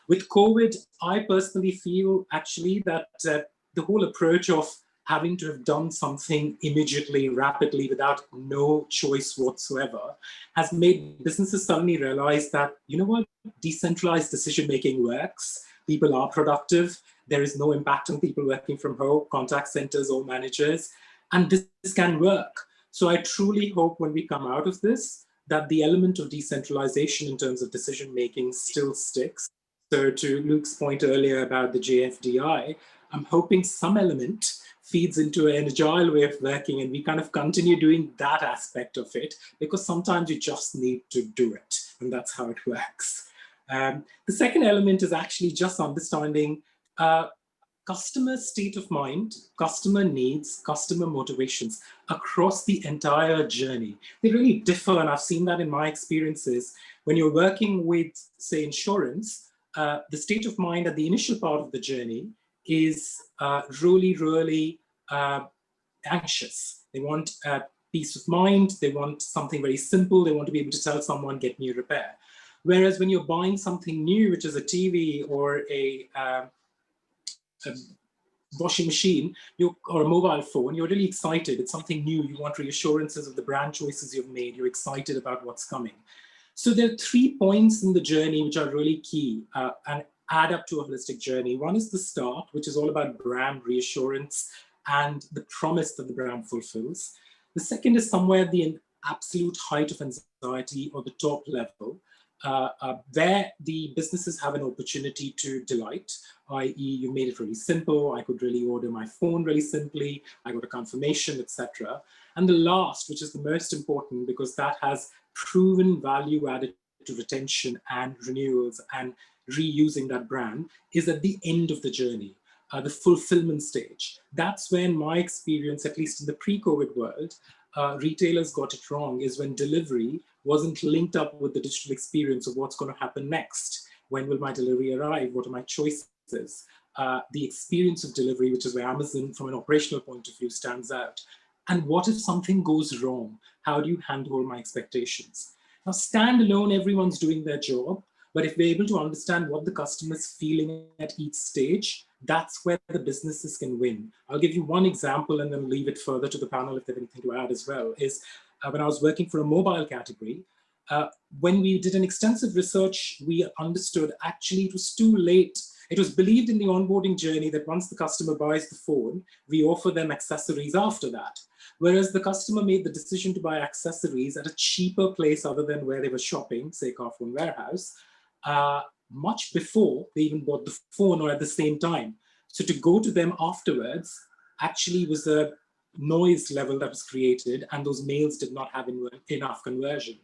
With COVID, I personally feel actually that the whole approach of having to have done something immediately, rapidly, without no choice whatsoever, has made businesses suddenly realize that, you know what, decentralized decision-making works. People are productive. There is no impact on people working from home, contact centers or managers, and this can work. So I truly hope when we come out of this, that the element of decentralization in terms of decision-making still sticks. So to Luke's point earlier about the JFDI, I'm hoping some element feeds into an agile way of working, and we kind of continue doing that aspect of it, because sometimes you just need to do it, and that's how it works. The second element is actually just understanding customer state of mind, customer needs, customer motivations across the entire journey. They really differ, and I've seen that in my experiences. When you're working with, say, insurance, the state of mind at the initial part of the journey is really anxious. They want peace of mind, they want something very simple, they want to be able to tell someone, get me a repair. Whereas when you're buying something new, which is a TV or a washing machine or a mobile phone, you're really excited. It's something new. You want reassurances of the brand choices you've made. You're excited about what's coming. So there are 3 points in the journey which are really key and add up to a holistic journey. One is the start, which is all about brand reassurance and the promise that the brand fulfills. The second is somewhere at the absolute height of anxiety or the top level, where the businesses have an opportunity to delight, i.e. you made it really simple, I could really order my phone really simply, I got a confirmation, etc. And the last, which is the most important, because that has proven value added to retention and renewals and reusing that brand, is at the end of the journey, the fulfillment stage. That's when my experience, at least in the pre-COVID world, retailers got it wrong, is when delivery wasn't linked up with the digital experience of what's going to happen next. When will my delivery arrive? What are my choices? The experience of delivery, which is where Amazon, from an operational point of view, stands out. And what if something goes wrong? How do you handle my expectations? Now, standalone, everyone's doing their job, but if we're able to understand what the customer's feeling at each stage, that's where the businesses can win. I'll give you one example and then leave it further to the panel if they have anything to add as well, is when I was working for a mobile category, when we did an extensive research, we understood actually it was too late. It was believed in the onboarding journey that once the customer buys the phone, we offer them accessories after that. Whereas the customer made the decision to buy accessories at a cheaper place other than where they were shopping, say Carphone Warehouse, much before they even bought the phone or at the same time. So to go to them afterwards actually was a noise level that was created, and those mails did not have enough conversion.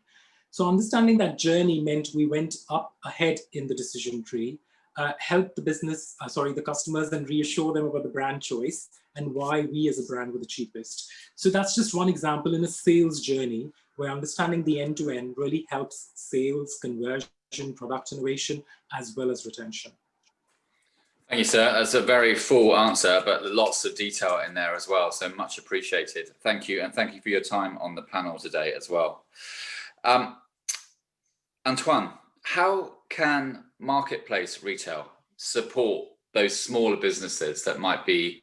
So understanding that journey meant we went up ahead in the decision tree, help the customers, and reassure them about the brand choice and why we as a brand were the cheapest. So that's just one example in a sales journey where understanding the end-to-end really helps sales, conversion, product innovation, as well as retention. Thank you, sir. That's a very full answer, but lots of detail in there as well. So much appreciated. Thank you. And thank you for your time on the panel today as well. Antoine, how can marketplace retail support those smaller businesses that might be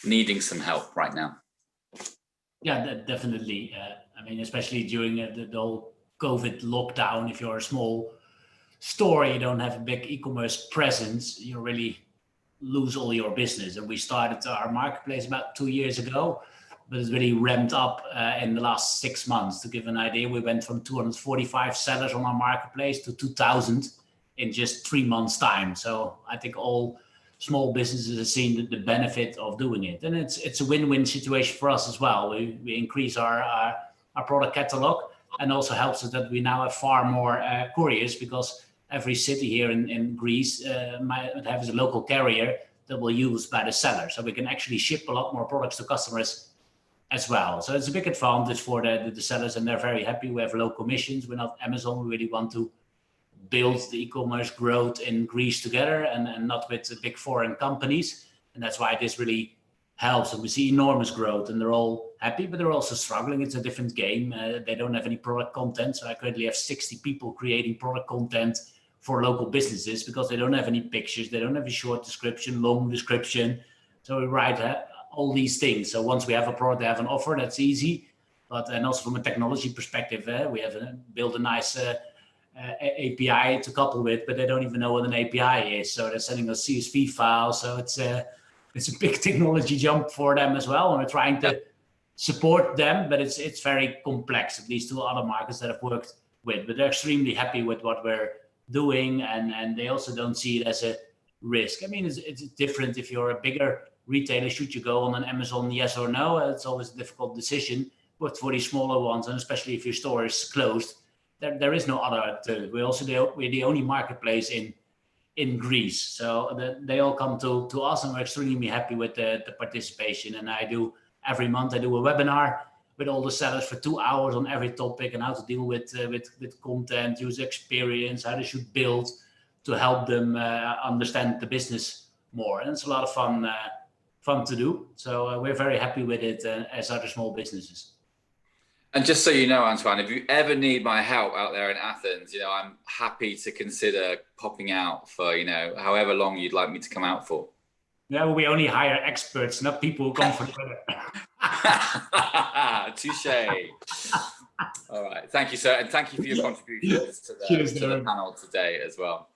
needing some help right now? Yeah, definitely. I mean, especially during the whole COVID lockdown, if you're a small store, you don't have a big e-commerce presence, you really lose all your business. And we started our marketplace about 2 years ago, but it's really ramped up in the last 6 months. To give an idea, we went from 245 sellers on our marketplace to 2,000 in just 3 months' time. So I think all small businesses have seen the benefit of doing it, and it's a win-win situation for us as well. We increase our product catalog, and also helps us that we now have far more couriers, because every city here in Greece might have a local carrier that will use by the seller. So we can actually ship a lot more products to customers as well. So it's a big advantage for the sellers, and they're very happy. We have low commissions. We're not Amazon. We really want to build the e-commerce growth in Greece together and not with the big foreign companies. And that's why this really helps. And we see enormous growth, and they're all happy, but they're also struggling. It's a different game. They don't have any product content. So I currently have 60 people creating product content for local businesses because they don't have any pictures. They don't have a short description, long description. So we write all these things. So once we have a product, they have an offer, that's easy. But and also from a technology perspective, we have built a nice API to couple with, but they don't even know what an API is. So they're sending us CSV files. So it's a big technology jump for them as well. And we're trying to support them, but it's very complex, at least to other markets that I've worked with. But they're extremely happy with what we're doing, and they also don't see it as a risk. I mean, it's different if you're a bigger retailer. Should you go on an Amazon, yes or no? It's always a difficult decision. But for these smaller ones, and especially if your store is closed, there is no other alternative. We're the only marketplace in Greece. So they all come to us, and we're extremely happy with the participation. And every month I do a webinar with all the sellers for 2 hours on every topic and how to deal with content, user experience, how they should build to help them understand the business more. And it's a lot of fun to do. So we're very happy with it, as other small businesses. And just so you know, Antoine, if you ever need my help out there in Athens, I'm happy to consider popping out for, however long you'd like me to come out for. Yeah, well, we only hire experts, not people who come for the weather. Touche. All right. Thank you, sir. And thank you for your contributions to the panel today as well.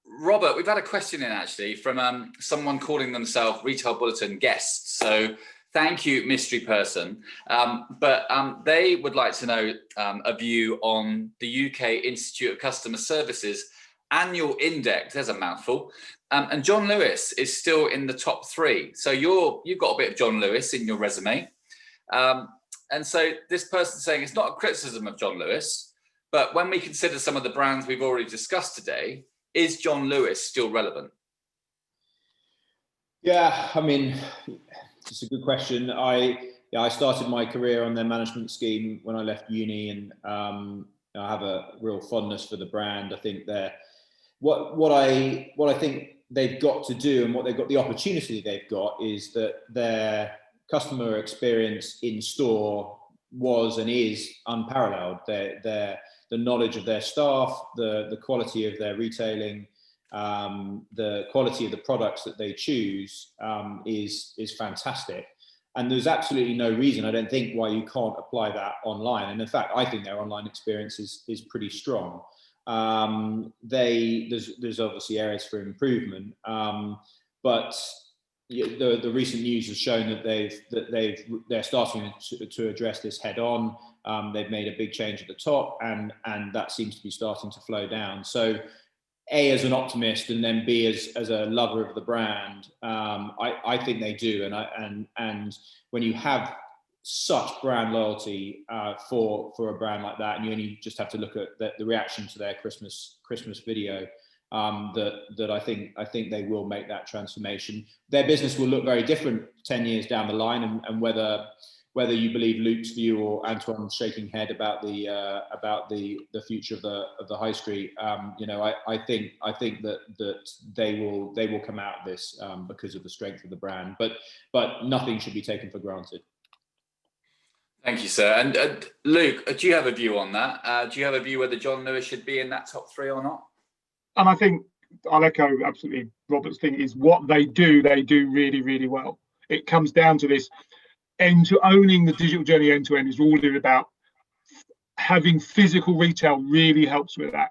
Robert, we've had a question in actually from someone calling themselves Retail Bulletin guests. So thank you, mystery person. But they would like to know a view on the UK Institute of Customer Services annual index. There's a mouthful. And John Lewis is still in the top 3. So you've got a bit of John Lewis in your resume. And so this person's saying it's not a criticism of John Lewis, but when we consider some of the brands we've already discussed today, is John Lewis still relevant? Yeah, I mean, it's a good question. I started my career on their management scheme when I left uni, and I have a real fondness for the brand. I think what I think they've got to do, and what they've got, the opportunity they've got, is that their customer experience in store was and is unparalleled. The knowledge of their staff, the quality of their retailing, the quality of the products that they choose is fantastic. And there's absolutely no reason, I don't think, why you can't apply that online. And in fact, I think their online experience is pretty strong. There's obviously areas for improvement, but the recent news has shown that they're starting to address this head on. They've made a big change at the top, and that seems to be starting to flow down. So, A, as an optimist, and then B, as a lover of the brand, I think they do. And when you have such brand loyalty for a brand like that, and you only just have to look at the reaction to their Christmas video, that I think they will make that transformation. Their business will look very different 10 years down the line, and whether you believe Luke's view or Antoine's shaking head about the future of the high street, I think that they will come out of this because of the strength of the brand. But nothing should be taken for granted. Thank you, sir. And Luke, do you have a view on that? Do you have a view whether John Lewis should be in that top 3 or not? And I think I'll echo absolutely Robert's thing, is what they do really, really well. It comes down to this owning the digital journey end to end is all about having physical retail really helps with that.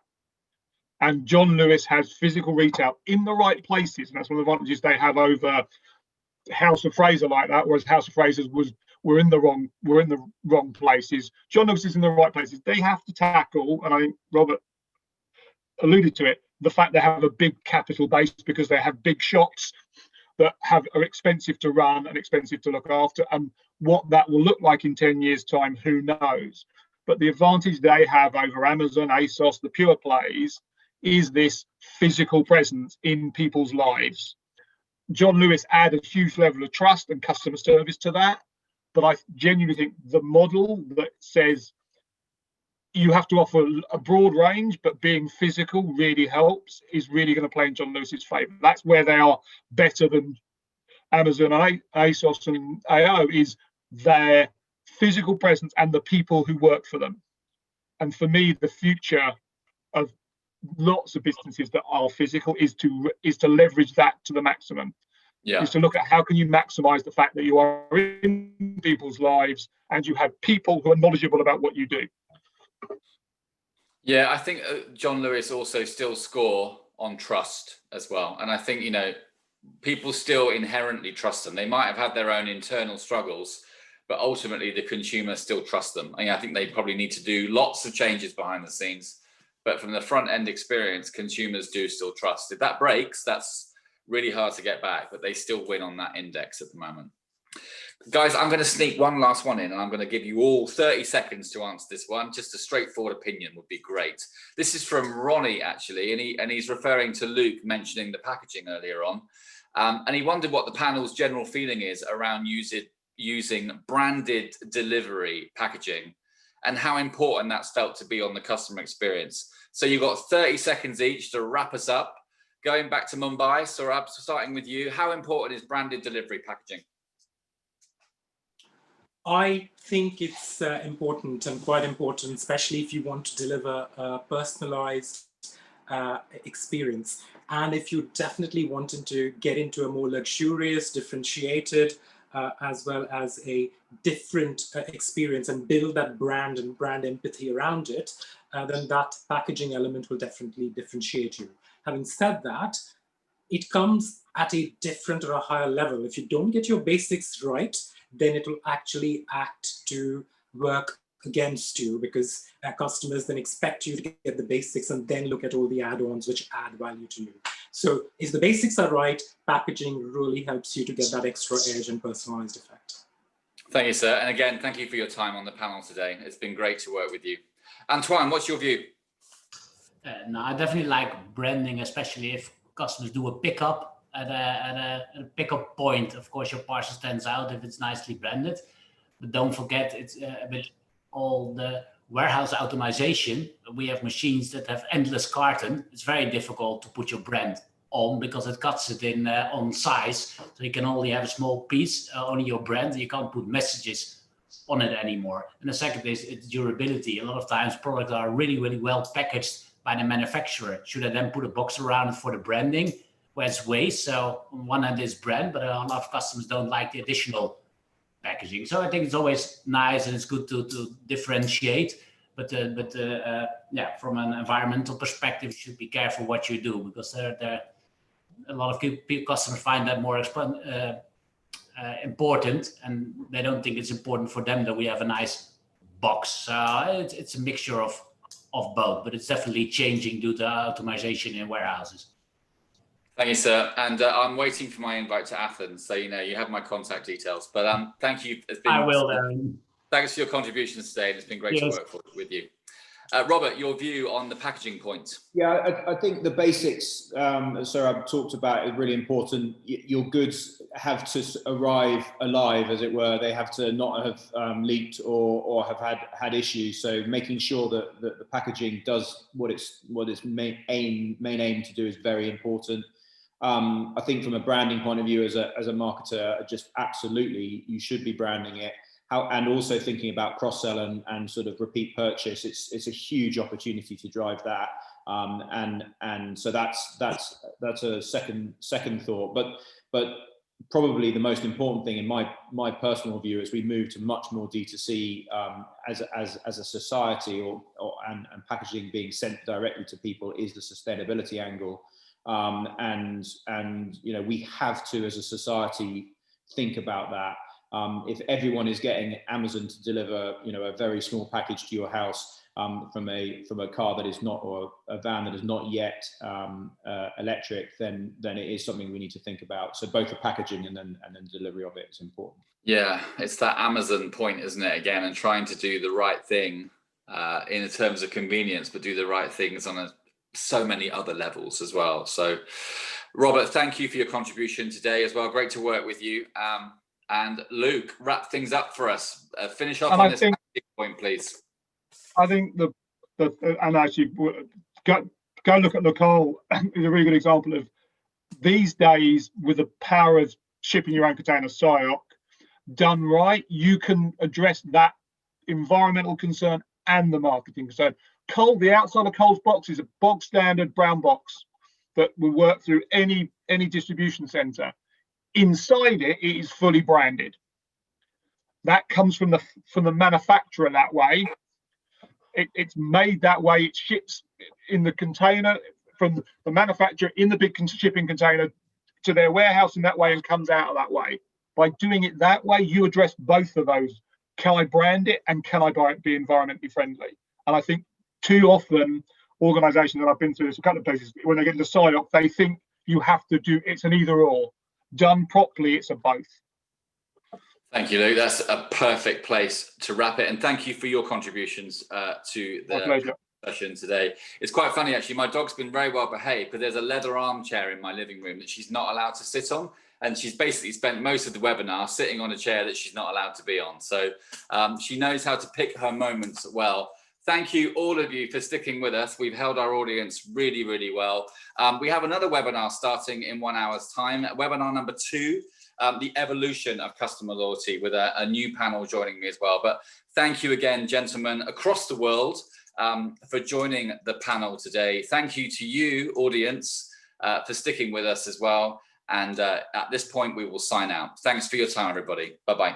And John Lewis has physical retail in the right places, and that's one of the advantages they have over House of Fraser like that, whereas House of Fraser's we're in the wrong places. John Lewis is in the right places. They have to tackle, and I think Robert alluded to it, the fact they have a big capital base because they have big shops that are expensive to run and expensive to look after, and what that will look like in 10 years' time, who knows? But the advantage they have over Amazon, ASOS, the pure plays, is this physical presence in people's lives. John Lewis add a huge level of trust and customer service to that, but I genuinely think the model that says you have to offer a broad range, but being physical really helps, is really going to play in John Lewis's favour. That's where they are better than Amazon, ASOS and AO, is their physical presence and the people who work for them. And for me, the future of lots of businesses that are physical is to leverage that to the maximum. Is to look at how can you maximize the fact that you are in people's lives and you have people who are knowledgeable about what you do. Yeah, I think John Lewis also still score on trust as well. And I think, you know, people still inherently trust them. They might have had their own internal struggles, but ultimately the consumer still trusts them. I think they probably need to do lots of changes behind the scenes, but from the front end experience, consumers do still trust. If that breaks, that's really hard to get back, but they still win on that index at the moment. Guys, I'm going to sneak one last one in, and I'm going to give you all 30 seconds to answer this one. Just a straightforward opinion would be great. This is from Ronnie, actually, and he's referring to Luke mentioning the packaging earlier on. And he wondered what the panel's general feeling is around using branded delivery packaging and how important that's felt to be on the customer experience. So you've got 30 seconds each to wrap us up. Going back to Mumbai, Saurabh, starting with you, how important is branded delivery packaging? I think it's important, and quite important, especially if you want to deliver a personalized experience. And if you definitely wanted to get into a more luxurious, differentiated, as well as a different experience and build that brand and brand empathy around it, then that packaging element will definitely differentiate you. Having said that, it comes at a different or a higher level. If you don't get your basics right, then it will actually act to work against you, because customers then expect you to get the basics and then look at all the add-ons which add value to you. So if the basics are right, packaging really helps you to get that extra edge and personalized effect. Thank you, sir. And again, thank you for your time on the panel today. It's been great to work with you. Antoine, what's your view? No, I definitely like branding, especially if customers do a pickup at a pickup point. Of course, your parcel stands out if it's nicely branded, but don't forget it's a bit all the warehouse automation. We have machines that have endless carton. It's very difficult to put your brand on because it cuts it in on size. So you can only have a small piece, only your brand. You can't put messages on it anymore. And the second is its durability. A lot of times products are really, really well packaged by the manufacturer. Should I then put a box around it for the branding? Well, it's waste. So on one hand it's brand, but a lot of customers don't like the additional packaging. So I think it's always nice and it's good to differentiate. But yeah, from an environmental perspective, you should be careful what you do, because a lot of customers find that more important, and they don't think it's important for them that we have a nice box. So it's a mixture of both, but it's definitely changing due to automation in warehouses. Thank you, sir. And I'm waiting for my invite to Athens, so you have my contact details. But thank you. I will, Darren. Thanks for your contributions today. It's been great to work with you. Robert, your view on the packaging point? Yeah, I think the basics, Saurabh talked about, is really important. Your goods have to arrive alive, as it were. They have to not have leaked or have had issues. So making sure that the packaging does what its main aim to do is very important. I think from a branding point of view, as a marketer, just absolutely you should be branding it. And also thinking about cross-sell and sort of repeat purchase, it's a huge opportunity to drive that, and so that's a second thought. But probably the most important thing in my personal view, as we move to much more D2C as a society, and packaging being sent directly to people, is the sustainability angle, and we have to, as a society, think about that. If everyone is getting Amazon to deliver, a very small package to your house from a car that is not, or a van that is not yet electric, then it is something we need to think about. So both the packaging and then delivery of it is important. Yeah, it's that Amazon point, isn't it? Again, and trying to do the right thing in terms of convenience, but do the right things on so many other levels as well. So, Robert, thank you for your contribution today as well. Great to work with you. And Luke, wrap things up for us. Finish off on this point, please. I think the and actually go look at Nicole is a really good example of these days with the power of shipping your own container SIOC done right, you can address that environmental concern and the marketing concern. Coal, the outside of Coal's box is a bog standard brown box that will work through any distribution center. Inside it, it is fully branded. That comes from the manufacturer that way. It's made that way. It ships in the container from the manufacturer in the big shipping container to their warehouse in that way and comes out that way. By doing it that way, you address both of those. Can I brand it and can I be environmentally friendly? And I think too often organizations that I've been through this a couple of places, when they get into SIOC, they think you have to do, it's an either or. Done properly, it's a both. Thank you, Luke. That's a perfect place to wrap it. And thank you for your contributions to the session today. It's quite funny, actually. My dog's been very well behaved, but there's a leather armchair in my living room that she's not allowed to sit on. And she's basically spent most of the webinar sitting on a chair that she's not allowed to be on. So she knows how to pick her moments well. Thank you, all of you, for sticking with us. We've held our audience really, really well. We have another webinar starting in 1 hour's time, webinar number 2, the evolution of customer loyalty, with a new panel joining me as well. But thank you again, gentlemen, across the world, for joining the panel today. Thank you to you, audience, for sticking with us as well. And at this point, we will sign out. Thanks for your time, everybody. Bye-bye.